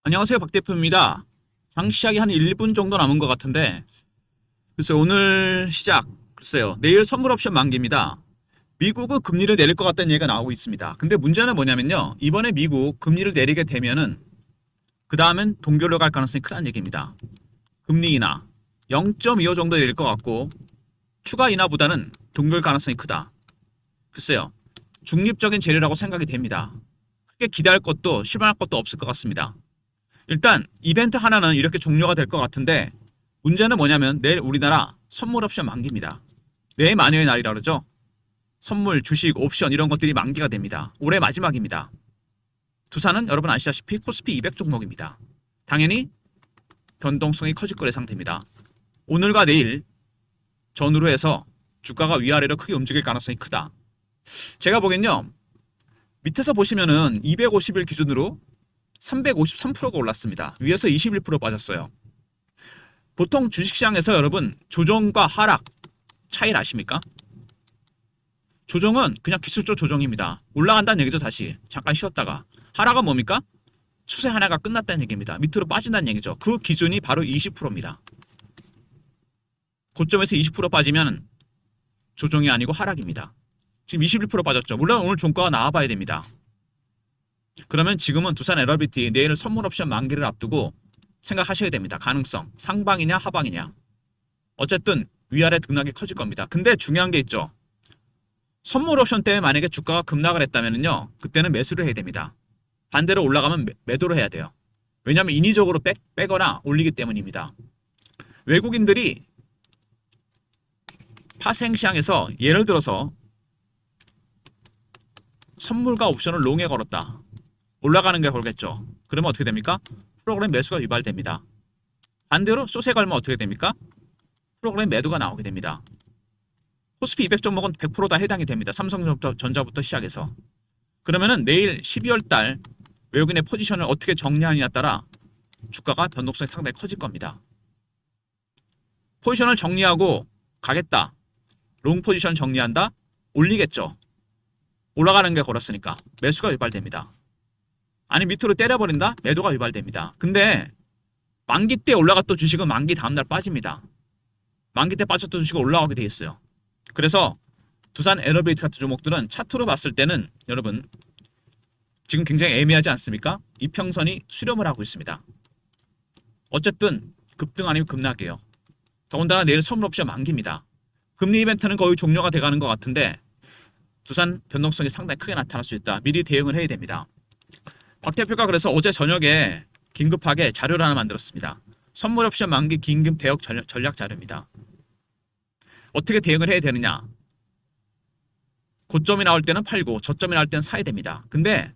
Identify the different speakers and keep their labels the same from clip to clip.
Speaker 1: 안녕하세요, 박 대표입니다. 장 시작이 한 1분 정도 남은 것 같은데, 글쎄요, 오늘 시작, 글쎄요, 내일 선물 옵션 만기입니다. 미국은 금리를 내릴 것 같다는 얘기가 나오고 있습니다. 근데 문제는 뭐냐면요, 이번에 미국 금리를 내리게 되면은, 그 다음엔 동결로 갈 가능성이 크다는 얘기입니다. 금리 인하 0.25 정도 내릴 것 같고, 추가 인하보다는 동결 가능성이 크다. 글쎄요, 중립적인 재료라고 생각이 됩니다. 크게 기대할 것도 실망할 것도 없을 것 같습니다. 일단 이벤트 하나는 이렇게 종료가 될 것 같은데, 문제는 뭐냐면 내일 우리나라 선물 옵션 만기입니다. 내일 마녀의 날이라 그러죠. 선물, 주식, 옵션 이런 것들이 만기가 됩니다. 올해 마지막입니다. 두산은 여러분 아시다시피 코스피 200 종목입니다. 당연히 변동성이 커질 거 예상됩니다. 오늘과 내일 전후로 해서 주가가 위아래로 크게 움직일 가능성이 크다. 제가 보기엔요, 밑에서 보시면은 250일 기준으로 353%가 올랐습니다. 위에서 21% 빠졌어요. 보통 주식시장에서 여러분 조정과 하락 차이를 아십니까? 조정은 그냥 기술적 조정입니다. 올라간다는 얘기죠. 다시 잠깐 쉬었다가. 하락은 뭡니까? 추세 하나가 끝났다는 얘기입니다. 밑으로 빠진다는 얘기죠. 그 기준이 바로 20%입니다. 고점에서 20% 빠지면 조정이 아니고 하락입니다. 지금 21% 빠졌죠. 물론 오늘 종가가 나와봐야 됩니다. 그러면 지금은 두산 LRBT 내일 선물 옵션 만기를 앞두고 생각하셔야 됩니다. 가능성 상방이냐 하방이냐. 어쨌든 위아래 등락이 커질 겁니다. 근데 중요한 게 있죠. 선물 옵션 때 만약에 주가가 급락을 했다면요, 그때는 매수를 해야 됩니다. 반대로 올라가면 매도를 해야 돼요. 왜냐하면 인위적으로 빼거나 올리기 때문입니다. 외국인들이 파생시장에서 예를 들어서 선물과 옵션을 롱에 걸었다. 올라가는 게 걸겠죠. 그러면 어떻게 됩니까? 프로그램 매수가 유발됩니다. 반대로 숏에 걸면 어떻게 됩니까? 프로그램 매도가 나오게 됩니다. 코스피 200 종목은 100% 다 해당이 됩니다. 삼성전자부터 시작해서. 그러면은 내일 12월 달 외국인의 포지션을 어떻게 정리하느냐에 따라 주가가 변동성이 상당히 커질 겁니다. 포지션을 정리하고 가겠다. 롱 포지션 정리한다. 올리겠죠. 올라가는 게 걸었으니까 매수가 유발됩니다. 아니 밑으로 때려버린다? 매도가 유발됩니다. 근데 만기 때 올라갔던 주식은 만기 다음날 빠집니다. 만기 때 빠졌던 주식은 올라가게 돼 있어요. 그래서 두산 에너베이트 같은 종목들은 차트로 봤을 때는 여러분 지금 굉장히 애매하지 않습니까? 이평선이 수렴을 하고 있습니다. 어쨌든 급등 아니면 급락이에요. 더군다나 내일 선물 옵션 만기입니다. 금리 이벤트는 거의 종료가 돼가는 것 같은데 두산 변동성이 상당히 크게 나타날 수 있다. 미리 대응을 해야 됩니다. 박 대표가 그래서 어제 저녁에 긴급하게 자료를 하나 만들었습니다. 선물 옵션 만기 긴급 대응 전략 자료입니다. 어떻게 대응을 해야 되느냐? 고점이 나올 때는 팔고 저점이 나올 때는 사야 됩니다. 근데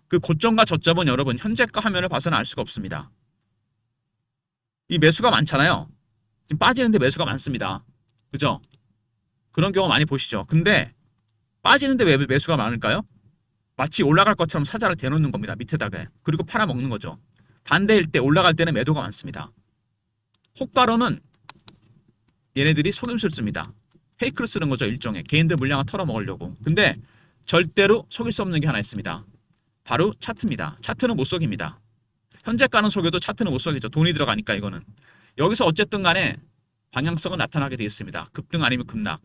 Speaker 1: 그 고점과 저점은 여러분 현재가 화면을 봐서는 알 수가 없습니다. 이 매수가 많잖아요. 지금 빠지는데 매수가 많습니다. 그죠? 그런 경우 많이 보시죠. 근데 빠지는데 왜 매수가 많을까요? 마치 올라갈 것처럼 사자를 대놓는 겁니다. 밑에다가. 그리고 팔아먹는 거죠. 반대일 때 올라갈 때는 매도가 많습니다. 호가로는 얘네들이 속임수를 씁니다. 페이크를 쓰는 거죠. 일종의 개인들 물량을 털어먹으려고. 근데 절대로 속일 수 없는 게 하나 있습니다. 바로 차트입니다. 차트는 못 속입니다. 현재가는 속여도 차트는 못 속이죠. 돈이 들어가니까 이거는. 여기서 어쨌든 간에 방향성은 나타나게 되어 있습니다. 급등 아니면 급락.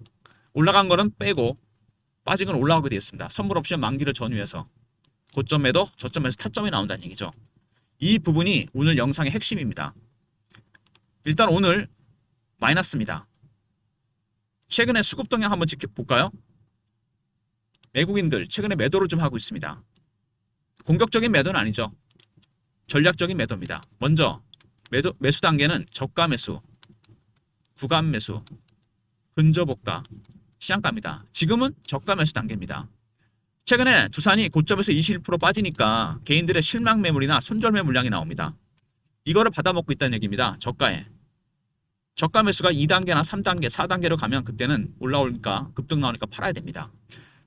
Speaker 1: 올라간 거는 빼고 빠진 건 올라오게 되어 있습니다. 선물 옵션 만기를 전후해서 고점 매도, 저점에서 타점이 나온다는 얘기죠. 이 부분이 오늘 영상의 핵심입니다. 일단 오늘 마이너스입니다. 최근에 수급 동향 한번 지켜볼까요? 외국인들 최근에 매도를 좀 하고 있습니다. 공격적인 매도는 아니죠. 전략적인 매도입니다. 먼저 매수 단계는 저가 매수, 구간 매수, 근저보가, 시장가입니다. 지금은 저가 매수 단계입니다. 최근에 두산이 고점에서 21% 빠지니까 개인들의 실망 매물이나 손절매 물량이 나옵니다. 이거를 받아먹고 있다는 얘기입니다. 저가에. 저가 매수가 2단계나 3단계, 4단계로 가면 그때는 올라오니까 급등 나오니까 팔아야 됩니다.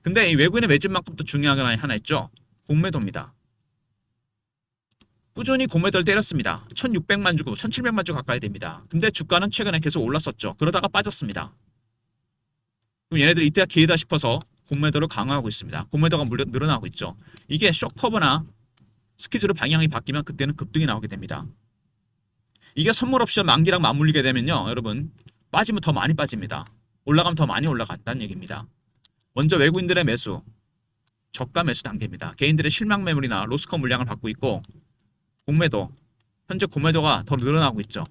Speaker 1: 근데 이 외국인의 매집만큼 또 중요한 게 하나 있죠. 공매도입니다. 꾸준히 공매도를 때렸습니다. 1600만 주고 1700만 주 가까이 됩니다. 근데 주가는 최근에 계속 올랐었죠. 그러다가 빠졌습니다. 그럼 얘네들이 이때가 기회다 싶어서 공매도를 강화하고 있습니다. 공매도가 늘어나고 있죠. 이게 쇼커브나 스키즈로 방향이 바뀌면 그때는 급등이 나오게 됩니다. 이게 선물 옵션 만기랑 맞물리게 되면요, 여러분 빠지면 더 많이 빠집니다. 올라가면 더 많이 올라간다는 얘기입니다. 먼저 외국인들의 매수, 저가 매수 단계입니다. 개인들의 실망 매물이나 로스컷 물량을 받고 있고, 공매도, 현재 공매도가 더 늘어나고 있죠.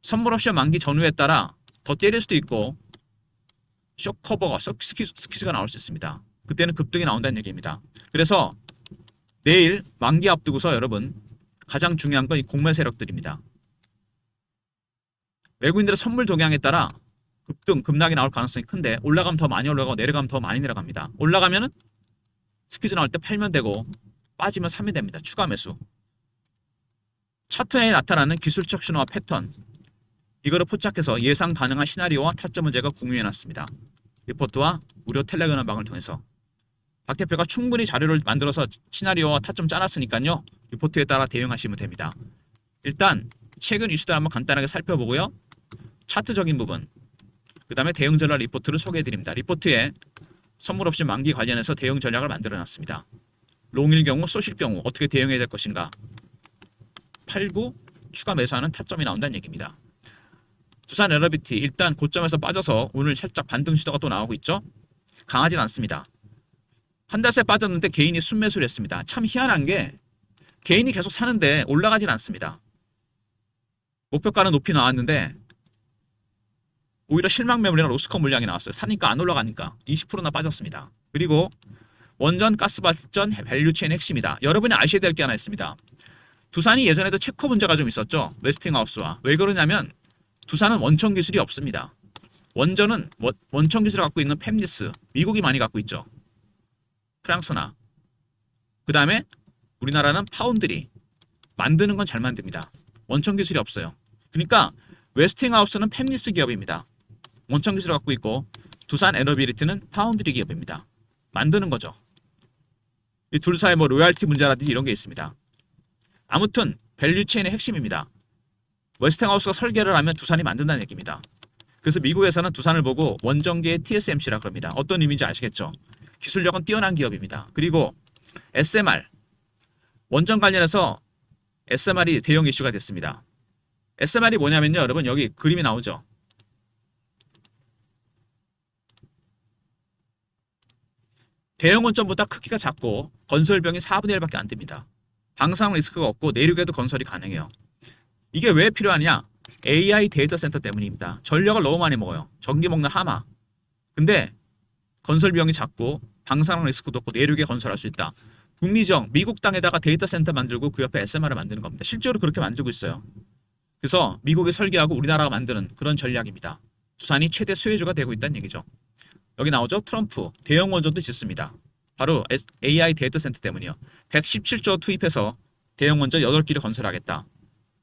Speaker 1: 선물 옵션 만기 전후에 따라 더 때릴 수도 있고 쇼커버가 스퀴즈가 나올 수 있습니다. 그때는 급등이 나온다는 얘기입니다. 그래서 내일 만기 앞두고서 여러분 가장 중요한 건 이 공매 세력들입니다. 외국인들의 선물 동향에 따라 급등, 급락이 나올 가능성이 큰데, 올라가면 더 많이 올라가고 내려가면 더 많이 내려갑니다. 올라가면은 스퀴즈 나올 때 팔면 되고, 빠지면 사면 됩니다. 추가 매수. 차트에 나타나는 기술적 신호와 패턴, 이거를 포착해서 예상 가능한 시나리오와 타점을 제가 공유해놨습니다. 리포트와 무료 텔레그램 방을 통해서 박 대표가 충분히 자료를 만들어서 시나리오와 타점 짜놨으니까요, 리포트에 따라 대응하시면 됩니다. 일단 최근 이슈들 한번 간단하게 살펴보고요, 차트적인 부분, 그 다음에 대응 전략 리포트를 소개해드립니다. 리포트에 선물 옵션 만기 관련해서 대응 전략을 만들어놨습니다. 롱일 경우, 쏘실 경우 어떻게 대응해야 될 것인가, 팔고 추가 매수하는 타점이 나온다는 얘기입니다. 두산 에너비티 일단 고점에서 빠져서 오늘 살짝 반등 시도가 또 나오고 있죠. 강하진 않습니다. 한 달 새 빠졌는데 개인이 순매수를 했습니다. 참 희한한 게 개인이 계속 사는데 올라가진 않습니다. 목표가는 높이 나왔는데 오히려 실망 매물이나 로스컷 물량이 나왔어요. 사니까 안 올라가니까 20%나 빠졌습니다. 그리고 원전 가스 발전 밸류체인 핵심이다. 여러분이 아셔야 될 게 하나 있습니다. 두산이 예전에도 체커 문제가 좀 있었죠. 웨스팅하우스와. 왜 그러냐면 두산은 원천 기술이 없습니다. 원전 기술을 갖고 있는 팹리스, 미국이 많이 갖고 있죠. 프랑스나. 그 다음에 우리나라는 파운드리. 만드는 건 잘 만듭니다. 원천 기술이 없어요. 그러니까 웨스팅하우스는 팹리스 기업입니다. 원천 기술을 갖고 있고, 두산 에너비리티는 파운드리 기업입니다. 만드는 거죠. 이 둘 사이에 뭐 로얄티 문제라든지 이런 게 있습니다. 아무튼 밸류체인의 핵심입니다. 웨스팅하우스가 설계를 하면 두산이 만든다는 얘기입니다. 그래서 미국에서는 두산을 보고 원전계의 TSMC라 그럽니다. 어떤 의미인지 아시겠죠? 기술력은 뛰어난 기업입니다. 그리고 SMR, 원전 관련해서 SMR이 대형 이슈가 됐습니다. SMR이 뭐냐면요, 여러분 여기 그림이 나오죠. 대형 원전보다 크기가 작고 건설비용이 4분의 1밖에 안 됩니다. 방사능 리스크가 없고 내륙에도 건설이 가능해요. 이게 왜 필요하냐? AI 데이터 센터 때문입니다. 전력을 너무 많이 먹어요. 전기 먹는 하마. 근데 건설 비용이 작고 방사능 리스크도 없고 내륙에 건설할 수 있다. 북미정, 미국 땅에다가 데이터 센터 만들고 그 옆에 SMR을 만드는 겁니다. 실제로 그렇게 만들고 있어요. 그래서 미국이 설계하고 우리나라가 만드는 그런 전략입니다. 두산이 최대 수혜주가 되고 있다는 얘기죠. 여기 나오죠? 트럼프 대형 원전도 짓습니다. 바로 AI 데이터 센터 때문이요. 117조 투입해서 대형 원전 8기를 건설하겠다.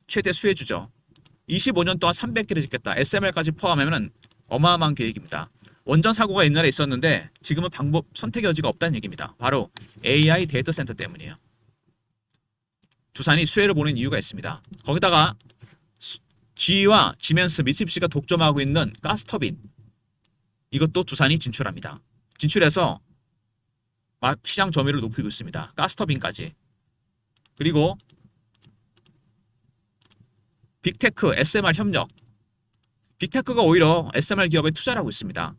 Speaker 1: 최대 수혜주죠. 25년 동안 300개를 짓겠다. SMR까지 포함하면 어마어마한 계획입니다. 원전 사고가 옛날에 있었는데 지금은 선택 여지가 없다는 얘기입니다. 바로 AI 데이터 센터 때문이에요. 두산이 수혜를 보는 이유가 있습니다. 거기다가 GE와 지멘스, 미쓰비시가 독점하고 있는 가스터빈, 이것도 두산이 진출합니다. 진출해서 막 시장 점유율을 높이고 있습니다. 가스터빈까지. 그리고 빅테크, SMR 협력. 빅테크가 오히려 SMR 기업에 투자를 하고 있습니다.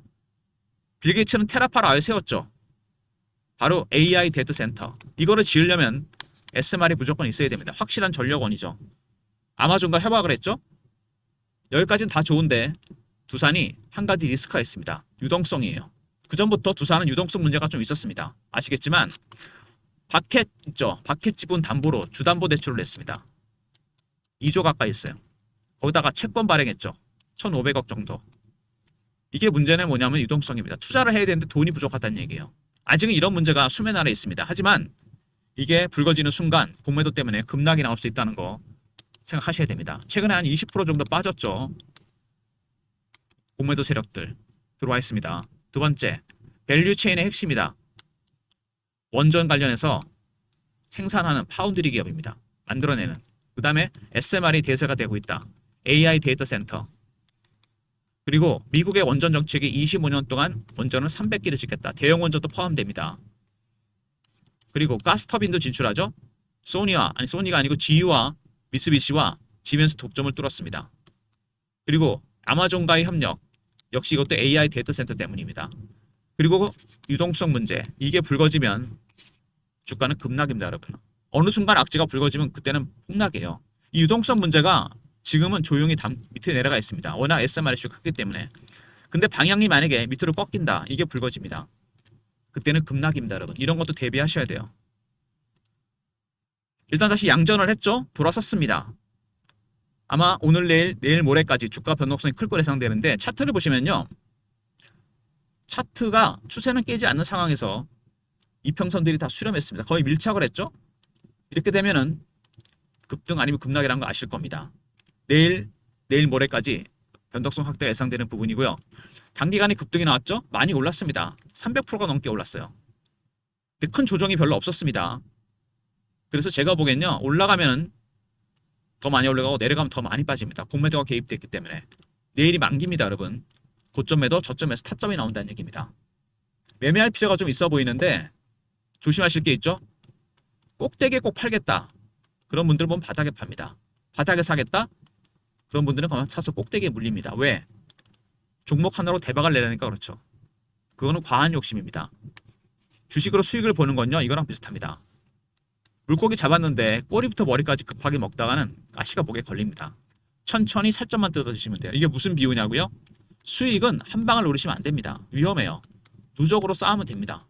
Speaker 1: 빌 게이츠는 테라파를 아예 세웠죠. 바로 AI 데이터 센터. 이거를 지으려면 SMR이 무조건 있어야 됩니다. 확실한 전력원이죠. 아마존과 협약을 했죠. 여기까지는 다 좋은데 두산이 한 가지 리스크가 있습니다. 유동성이에요. 그 전부터 두산은 유동성 문제가 좀 있었습니다. 아시겠지만 바켓 있죠. 바켓 지분 담보로 주담보대출을 냈습니다. 2조 가까이 있어요. 거기다가 채권 발행했죠. 1,500억 정도. 이게 문제는 뭐냐면 유동성입니다. 투자를 해야 되는데 돈이 부족하다는 얘기예요. 아직은 이런 문제가 수면 아래 있습니다. 하지만 이게 불거지는 순간 공매도 때문에 급락이 나올 수 있다는 거 생각하셔야 됩니다. 최근에 한 20% 정도 빠졌죠. 공매도 세력들 들어와 있습니다. 두 번째, 밸류체인의 핵심이다. 원전 관련해서 생산하는 파운드리 기업입니다. 만들어내는. 그 다음에 SMR이 대세가 되고 있다. AI 데이터 센터. 그리고 미국의 원전 정책이 25년 동안 원전을 300기를 짓겠다. 대형 원전도 포함됩니다. 그리고 가스터빈도 진출하죠. 소니가 아니고 GU와 미쓰비시와 지멘스 독점을 뚫었습니다. 그리고 아마존과의 협력, 역시 이것도 AI 데이터 센터 때문입니다. 그리고 유동성 문제, 이게 불거지면 주가는 급락입니다, 여러분. 어느 순간 악재가 불거지면 그때는 폭락이에요. 이 유동성 문제가 지금은 조용히 밑에 내려가 있습니다. 워낙 SMR이 크기 때문에. 근데 방향이 만약에 밑으로 꺾인다, 이게 불거집니다. 그때는 급락입니다, 여러분. 이런 것도 대비하셔야 돼요. 일단 다시 양전을 했죠. 돌아섰습니다. 아마 오늘 내일 모레까지 주가 변동성이 클 거로 예상되는데, 차트를 보시면요, 차트가 추세는 깨지 않는 상황에서 이평선들이 다 수렴했습니다. 거의 밀착을 했죠. 이렇게 되면은 급등 아니면 급락이라는 거 아실 겁니다. 내일 모레까지 변동성 확대가 예상되는 부분이고요. 단기간에 급등이 나왔죠. 많이 올랐습니다. 300%가 넘게 올랐어요. 근데 큰 조정이 별로 없었습니다. 그래서 제가 보기엔요, 올라가면 더 많이 올라가고 내려가면 더 많이 빠집니다. 공매도가 개입됐기 때문에. 내일이 만기입니다, 여러분. 고점 매도, 저점에서 타점이 나온다는 얘기입니다. 매매할 필요가 좀 있어 보이는데 조심하실 게 있죠. 꼭대기에 꼭 팔겠다, 그런 분들은 보면 바닥에 팝니다. 바닥에 사겠다, 그런 분들은 그만 사서 꼭대기에 물립니다. 왜? 종목 하나로 대박을 내려니까 그렇죠. 그거는 과한 욕심입니다. 주식으로 수익을 보는 건요, 이거랑 비슷합니다. 물고기 잡았는데 꼬리부터 머리까지 급하게 먹다가는 가시가 목에 걸립니다. 천천히 살점만 뜯어주시면 돼요. 이게 무슨 비유냐고요? 수익은 한 방을 노리시면 안 됩니다. 위험해요. 누적으로 쌓으면 됩니다.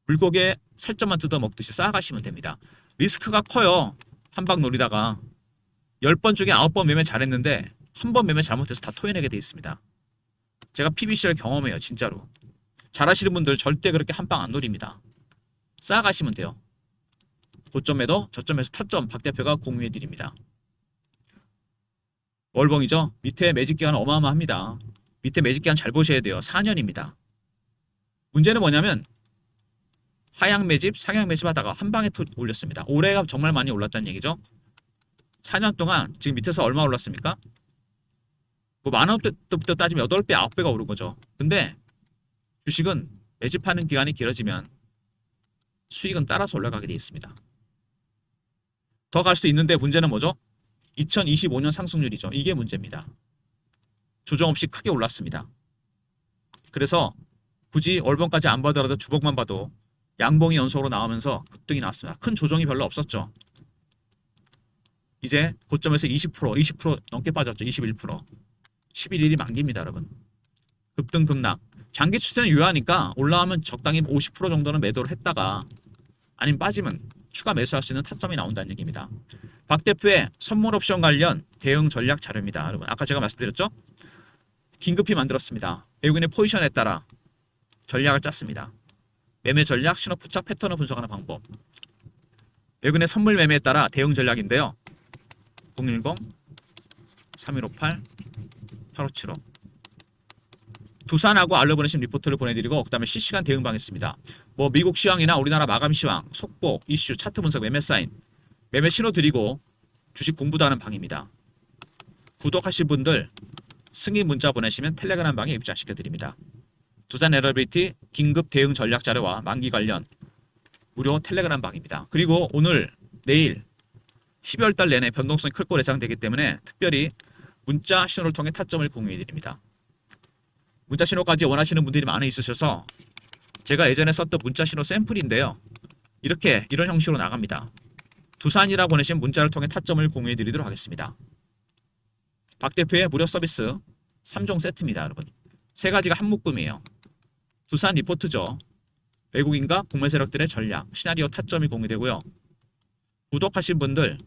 Speaker 1: 물고기에 살점만 뜯어 먹듯이 쌓아가시면 됩니다. 리스크가 커요. 한 방 노리다가 10번 중에 9번 매매 잘했는데 한 번 매매 잘못해서 다 토해내게 돼 있습니다. 제가 PBC를 경험해요. 진짜로. 잘하시는 분들 절대 그렇게 한 방 안 노립니다. 쌓아가시면 돼요. 고점에도 저점에서 타점 박 대표가 공유해 드립니다. 월봉이죠. 밑에 매직 기간 어마어마합니다. 밑에 매직 기간 잘 보셔야 돼요. 4년입니다. 문제는 뭐냐면 하향 매집, 상향 매집 하다가 한 방에 올렸습니다. 올해가 정말 많이 올랐다는 얘기죠. 4년 동안 지금 밑에서 얼마 올랐습니까? 뭐 만원 때부터 따지면 8배, 9배가 오른 거죠. 근데 주식은 매집하는 기간이 길어지면 수익은 따라서 올라가게 돼 있습니다. 더 갈 수 있는데 문제는 뭐죠? 2025년 상승률이죠. 이게 문제입니다. 조정 없이 크게 올랐습니다. 그래서 굳이 월봉까지 안 봐더라도 주봉만 봐도 양봉이 연속으로 나오면서 급등이 나왔습니다. 큰 조정이 별로 없었죠. 이제 고점에서 20% 넘게 빠졌죠. 21%. 11일이 만기입니다, 여러분. 급등 급락. 장기 추세는 유효하니까 올라오면 적당히 50% 정도는 매도를 했다가 아니면 빠지면 추가 매수할 수 있는 타점이 나온다는 얘기입니다. 박 대표의 선물 옵션 관련 대응 전략 자료입니다. 여러분, 아까 제가 말씀드렸죠? 긴급히 만들었습니다. 외국인의 포지션에 따라 전략을 짰습니다. 매매 전략, 신호 포착, 패턴을 분석하는 방법. 외국인의 선물 매매에 따라 대응 전략인데요. 010-3158-8575 두산하고 알로 보내신 리포트를 보내드리고 그 다음에 실시간 대응방 있습니다. 뭐 미국 시황이나 우리나라 마감 시황, 속보, 이슈, 차트 분석, 매매 사인, 매매 신호 드리고 주식 공부도 하는 방입니다. 구독하신 분들 승인 문자 보내시면 텔레그램 방에 입장시켜 드립니다. 두산 에러비티 긴급 대응 전략 자료와 만기 관련 무료 텔레그램 방입니다. 그리고 오늘 내일 12월 달 내내 변동성이 클 거로 예상되기 때문에 특별히 문자 신호를 통해 타점을 공유해 드립니다. 문자 신호까지 원하시는 분들이 많이 있으셔서 제가 예전에 썼던 문자 신호 샘플인데요. 이런 형식으로 나갑니다. 두산이라고 보내신 문자를 통해 타점을 공유해 드리도록 하겠습니다. 박 대표의 무료 서비스 3종 세트입니다, 여러분. 세 가지가 한 묶음이에요. 두산 리포트죠. 외국인과 국내 세력들의 전략, 시나리오 타점이 공유되고요. 구독하신 분들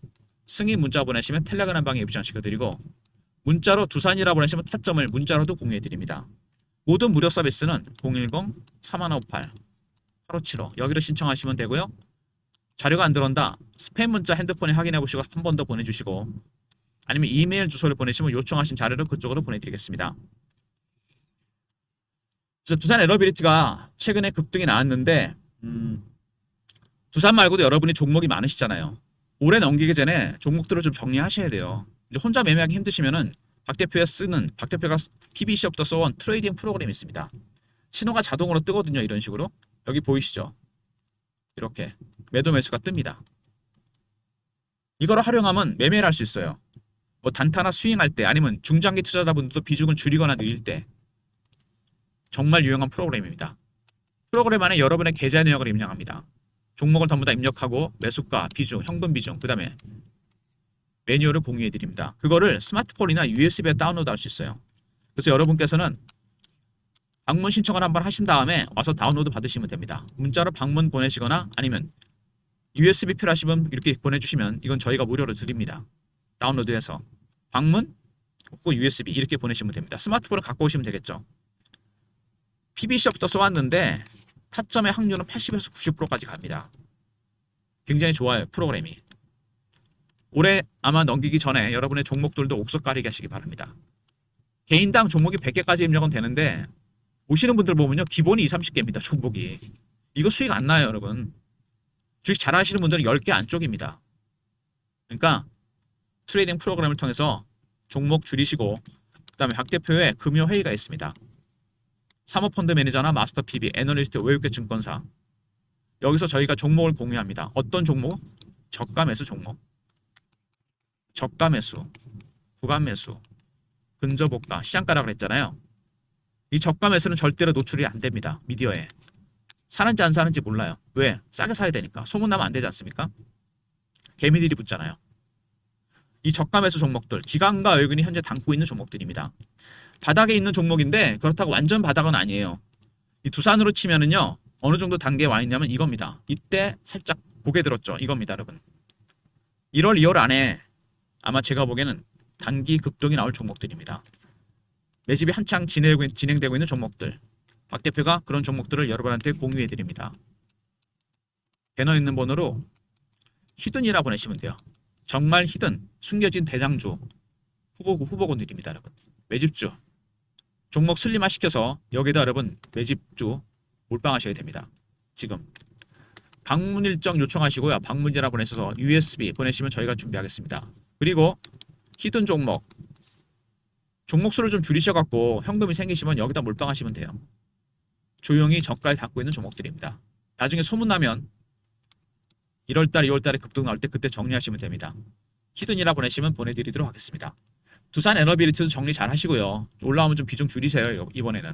Speaker 1: 승인 문자 보내시면 텔레그램 방에 입장시켜드리고 문자로 두산이라 보내시면 타점을 문자로도 공유해드립니다. 모든 무료 서비스는 010-3158-8575 여기로 신청하시면 되고요. 자료가 안 들어온다. 스팸 문자 핸드폰에 확인해 보시고 한 번 더 보내주시고 아니면 이메일 주소를 보내시면 요청하신 자료를 그쪽으로 보내드리겠습니다. 그래서 두산 에러비리티가 최근에 급등이 나왔는데 두산 말고도 여러분이 종목이 많으시잖아요. 올해 넘기기 전에 종목들을 좀 정리하셔야 돼요. 이제 혼자 매매하기 힘드시면은 박 대표가 PBC부터 써온 트레이딩 프로그램이 있습니다. 신호가 자동으로 뜨거든요. 이런 식으로. 여기 보이시죠? 이렇게 매도 매수가 뜹니다. 이거를 활용하면 매매를 할 수 있어요. 뭐 단타나 스윙할 때 아니면 중장기 투자자분들도 비중을 줄이거나 늘릴 때 정말 유용한 프로그램입니다. 프로그램 안에 여러분의 계좌 내역을 입력합니다. 종목을 전부 다 입력하고 매수가, 비중, 현금 비중, 그 다음에 매뉴얼을 공유해 드립니다. 그거를 스마트폰이나 USB에 다운로드 할 수 있어요. 그래서 여러분께서는 방문 신청을 한번 하신 다음에 와서 다운로드 받으시면 됩니다. 문자로 방문 보내시거나 아니면 USB 필요하시면 이렇게 보내주시면 이건 저희가 무료로 드립니다. 다운로드해서 방문 혹은 USB 이렇게 보내시면 됩니다. 스마트폰을 갖고 오시면 되겠죠. PBC부터 써왔는데 타점의 확률은 80에서 90%까지 갑니다. 굉장히 좋아요, 프로그램이. 올해 아마 넘기기 전에 여러분의 종목들도 옥석 가리기 하시기 바랍니다. 개인당 종목이 100개까지 입력은 되는데 오시는 분들 보면요, 기본이 20, 30개입니다. 종목이. 이거 수익 안 나요, 여러분. 주식 잘 하시는 분들은 10개 안쪽입니다. 그러니까 트레이딩 프로그램을 통해서 종목 줄이시고, 그 다음에 박 대표의 금요 회의가 있습니다. 사모펀드 매니저나 마스터 PB, 애널리스트, 외국계 증권사. 여기서 저희가 종목을 공유합니다. 어떤 종목? 저가 매수 종목. 저가 매수, 구간 매수, 근저고가, 시장가라 그랬잖아요. 이 저가 매수는 절대로 노출이 안 됩니다. 미디어에. 사는지 안 사는지 몰라요. 왜? 싸게 사야 되니까. 소문나면 안 되지 않습니까? 개미들이 붙잖아요. 이 저가 매수 종목들, 기관과 외국인이 현재 담고 있는 종목들입니다. 바닥에 있는 종목인데 그렇다고 완전 바닥은 아니에요. 이 두산으로 치면은요, 어느 정도 단계에 와 있냐면 이겁니다. 이때 살짝 고개 들었죠. 이겁니다, 여러분. 1월, 2월 안에 아마 제가 보기에는 단기 급등이 나올 종목들입니다. 매집이 한창 진행되고 있는 종목들. 박 대표가 그런 종목들을 여러분한테 공유해 드립니다. 배너 있는 번호로 히든이라 보내시면 돼요. 정말 히든, 숨겨진 대장주, 후보군들입니다, 여러분. 매집주. 종목 슬림화 시켜서 여기다 여러분 매집주 몰빵하셔야 됩니다. 지금. 방문 일정 요청하시고요. 방문이라 보내셔서 USB 보내시면 저희가 준비하겠습니다. 그리고 히든 종목. 종목 수를 좀 줄이셔갖고 현금이 생기시면 여기다 몰빵하시면 돼요. 조용히 저가에 닫고 있는 종목들입니다. 나중에 소문나면 1월달, 2월달에 급등 나올 때 그때 정리하시면 됩니다. 히든이라 보내시면 보내드리도록 하겠습니다. 두산 에너비리티도 정리 잘 하시고요. 올라오면 좀 비중 줄이세요. 이번에는.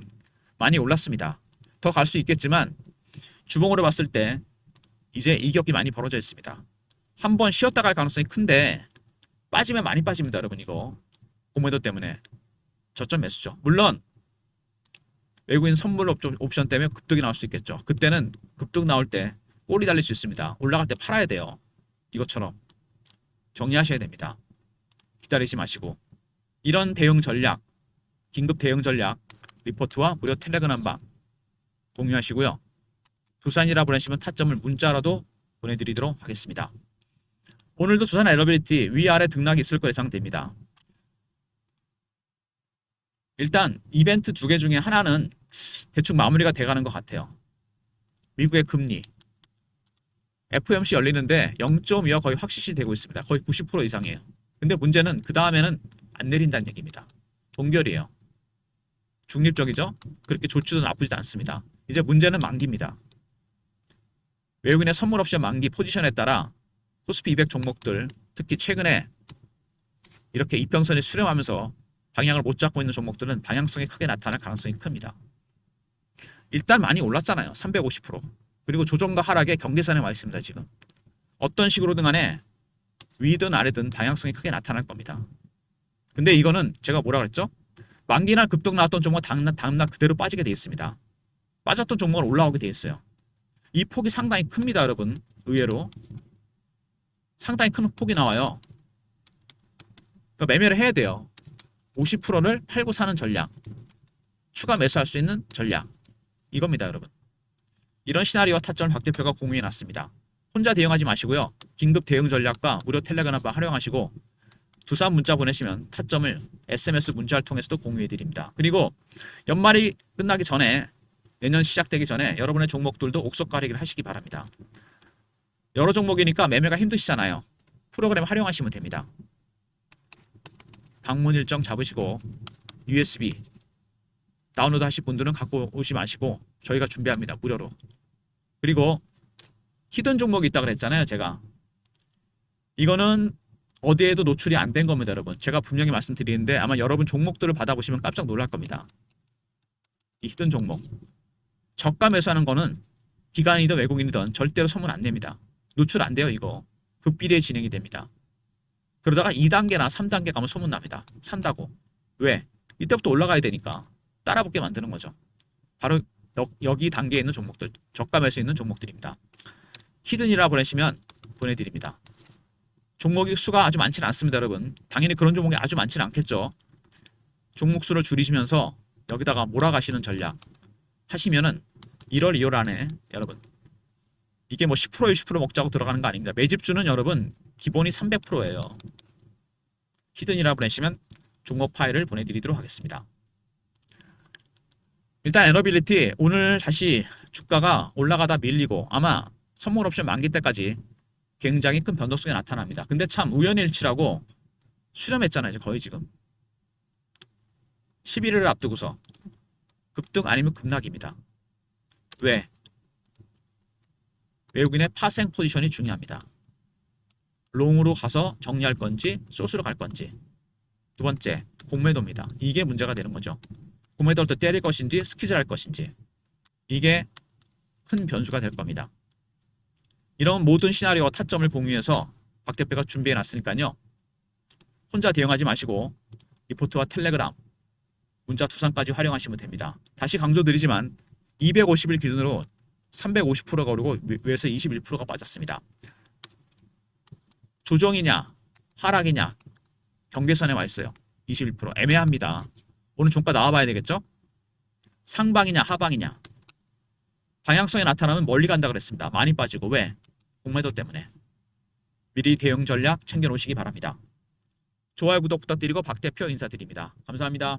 Speaker 1: 많이 올랐습니다. 더 갈 수 있겠지만 주봉으로 봤을 때 이제 이격이 많이 벌어져 있습니다. 한번 쉬었다 갈 가능성이 큰데 빠지면 많이 빠집니다, 여러분. 이거 고매도 때문에 저점 매수죠. 물론 외국인 선물 옵션 때문에 급등이 나올 수 있겠죠. 그때는 급등 나올 때 꼬리 달릴 수 있습니다. 올라갈 때 팔아야 돼요. 이것처럼 정리하셔야 됩니다. 기다리지 마시고. 이런 대응 전략, 긴급 대응 전략 리포트와 무료 텔레그램방 공유하시고요. 두산이라 보내시면 타점을 문자라도 보내드리도록 하겠습니다. 오늘도 두산 에너빌리티 위아래 등락이 있을 거 예상됩니다. 일단 이벤트 2개 중에 하나는 대충 마무리가 돼가는 것 같아요. 미국의 금리 FOMC 열리는데 0.2가 거의 확실시 되고 있습니다. 거의 90% 이상이에요. 근데 문제는 그 다음에는 안 내린다는 얘기입니다. 동결이에요. 중립적이죠? 그렇게 좋지도 나쁘지도 않습니다. 이제 문제는 만기입니다. 외국인의 선물 옵션 만기 포지션에 따라 코스피 200 종목들, 특히 최근에 이렇게 이평선에 수렴하면서 방향을 못 잡고 있는 종목들은 방향성이 크게 나타날 가능성이 큽니다. 일단 많이 올랐잖아요. 350%. 그리고 조정과 하락의 경계선에 와 있습니다. 지금. 어떤 식으로든 간에 위든 아래든 방향성이 크게 나타날 겁니다. 근데 이거는 제가 뭐라 그랬죠? 만기날 급등 나왔던 종목은 다음날 그대로 빠지게 돼 있습니다. 빠졌던 종목은 올라오게 돼 있어요. 이 폭이 상당히 큽니다, 여러분. 의외로. 상당히 큰 폭이 나와요. 그러니까 매매를 해야 돼요. 50%를 팔고 사는 전략. 추가 매수할 수 있는 전략. 이겁니다, 여러분. 이런 시나리오와 타점을 박 대표가 공유해 놨습니다. 혼자 대응하지 마시고요. 긴급 대응 전략과 무료 텔레그램바 활용하시고 두산 문자 보내시면 타점을 SMS 문자를 통해서도 공유해 드립니다. 그리고 연말이 끝나기 전에 내년 시작되기 전에 여러분의 종목들도 옥석 가리기를 하시기 바랍니다. 여러 종목이니까 매매가 힘드시잖아요. 프로그램 활용하시면 됩니다. 방문 일정 잡으시고 USB 다운로드 하실 분들은 갖고 오지 마시고 저희가 준비합니다. 무료로. 그리고 히든 종목이 있다고 그랬잖아요. 제가 이거는 어디에도 노출이 안 된 겁니다, 여러분. 제가 분명히 말씀드리는데 아마 여러분 종목들을 받아보시면 깜짝 놀랄 겁니다. 이 히든 종목. 저가 매수하는 거는 기관이든 외국인이든 절대로 소문 안 냅니다. 노출 안 돼요, 이거. 극비리에 진행이 됩니다. 그러다가 2단계나 3단계 가면 소문 납니다. 산다고. 왜? 이때부터 올라가야 되니까 따라붙게 만드는 거죠. 바로 여기 단계에 있는 종목들, 저가 매수 있는 종목들입니다. 히든이라 보내드립니다. 종목의 수가 아주 많지는 않습니다, 여러분. 당연히 그런 종목이 아주 많지는 않겠죠. 종목 수를 줄이시면서 여기다가 몰아가시는 전략 하시면은 1월, 2월 안에 여러분 이게 뭐 10%, 20% 먹자고 들어가는 거 아닙니다. 매집주는 여러분 기본이 300%예요. 히든이라 보내시면 종목 파일을 보내드리도록 하겠습니다. 일단 에너빌리티 오늘 다시 주가가 올라가다 밀리고 아마 선물 옵션 만기 때까지 굉장히 큰 변동성이 나타납니다. 근데 참 우연일치라고 수렴했잖아요. 거의 지금 11일을 앞두고서 급등 아니면 급락입니다. 왜? 외국인의 파생 포지션이 중요합니다. 롱으로 가서 정리할 건지 숏으로 갈 건지. 두 번째, 공매도입니다. 이게 문제가 되는 거죠. 공매도를 또 때릴 것인지 스퀴즈할 것인지. 이게 큰 변수가 될 겁니다. 이런 모든 시나리오와 타점을 공유해서 박 대표가 준비해 놨으니까요. 혼자 대응하지 마시고 리포트와 텔레그램, 문자 투상까지 활용하시면 됩니다. 다시 강조드리지만 250일 기준으로 350%가 오르고 외에서 21%가 빠졌습니다. 조정이냐 하락이냐 경계선에 와 있어요. 21% 애매합니다. 오늘 종가 나와봐야 되겠죠? 상방이냐 하방이냐 방향성이 나타나면 멀리 간다 그랬습니다. 많이 빠지고 왜? 공매도 때문에. 미리 대응 전략 챙겨 놓으시기 바랍니다. 좋아요 구독 부탁드리고 박 대표 인사드립니다. 감사합니다.